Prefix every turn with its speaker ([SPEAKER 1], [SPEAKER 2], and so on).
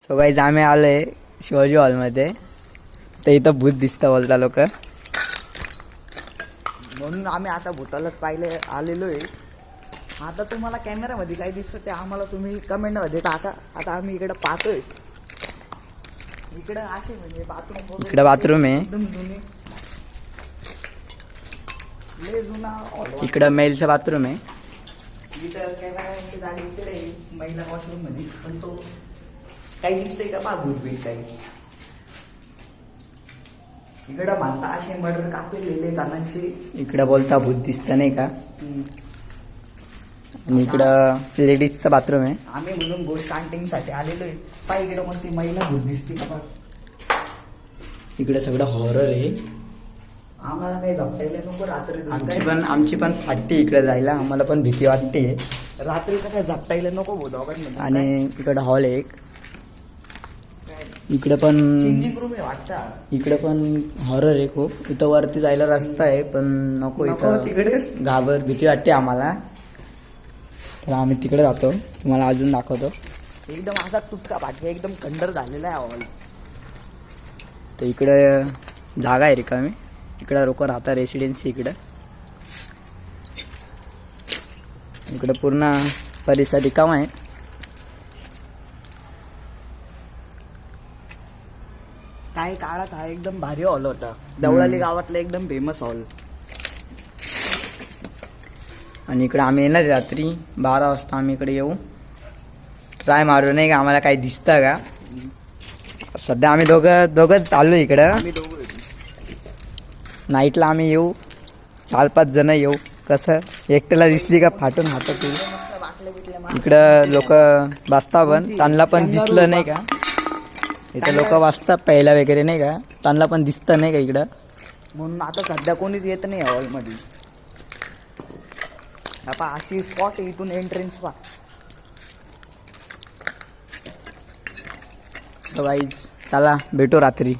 [SPEAKER 1] So guys आम्ही आलोय शिवाजी हॉलमध्ये. तर इथं भूत दिसतं बोलता लोक, म्हणून आम्ही आता भूतालाच पाहिले आलेलो आहे. आता तुम्हाला कॅमेरामध्ये काय दिसतं ते आम्हाला तुम्ही कमेंटमध्ये टाका. आता आम्ही इकडं पाहतोय. इकडं असे म्हणजे बाथरूम, इकडं बाथरूम आहे एकदम जुने, लय जुना. इकडं मेलचं बाथरूम आहे. इथं कॅमेराची जागा इकडे आहे महिला वॉशरूम मध्ये. पण तो काही दिसतंय का पा भूतभीत काही. इकडं म्हणता असे मर्डर कापलेले जणांचे. इकडं बोलता भूत दिसतं नाही का. आणि इकडं लेडीजचं बाथरूम आहे. आम्ही म्हणून गोष्ट हंटिंगसाठी आलेलो आहे. पाय इकडं कोणती महिला भूत दिसते का. इकडं सगळं हॉरर आहे. आम्हाला काही झपटायला नको रात्री. आमची पण फाटते इकडे जायला. आम्हाला पण भीती वाटते रात्रीचं काय झपटायला नको भूत. आणि इकडं हॉल आहे एक. इकडे पण रूम आहे वाटतं. इकडे पण हॉरर आहे खूप. इथं वरती जायला रस्ता आहे पण नको इथं तिकडे भीती वाटते आम्हाला. तर आम्ही तिकडे जातो. तुम्हाला अजून दाखवतो. एकदम असा तुटका फाटका एकदम खंडर झालेला आहे हॉल. तर इकडे जागा आहे रिकामी. इकडे लोक राहतात रेसिडेन्सी. इकडे पूर्ण परिसर रिकामा आहे. काही काळात हा एकदम भारी हॉल होता. देवळाली गावातला एकदम फेमस हॉल. आणि इकडे आम्ही येणार रात्री 12 वाजता. आम्ही इकडे येऊ, ट्राय मारू नाही का आम्हाला काही दिसतं का. सध्या आम्ही दोघंच चालू इकडं. नाईटला आम्ही येऊ 4-5 जण येऊ. कसं एकट्याला दिसली का फाटून हातात. इकडं लोक बसता पण त्यांना पण दिसलं नाही का. इथं लोक वाचतात पहिला वगैरे नाही का. त्यांना पण दिसतं नाही का इकडं. म्हणून आता सध्या कोणीच येत नाही हॉलमध्ये. आता अशी स्पॉट इथून एंट्रन्स पा. सो गाईज चला भेटू रात्री.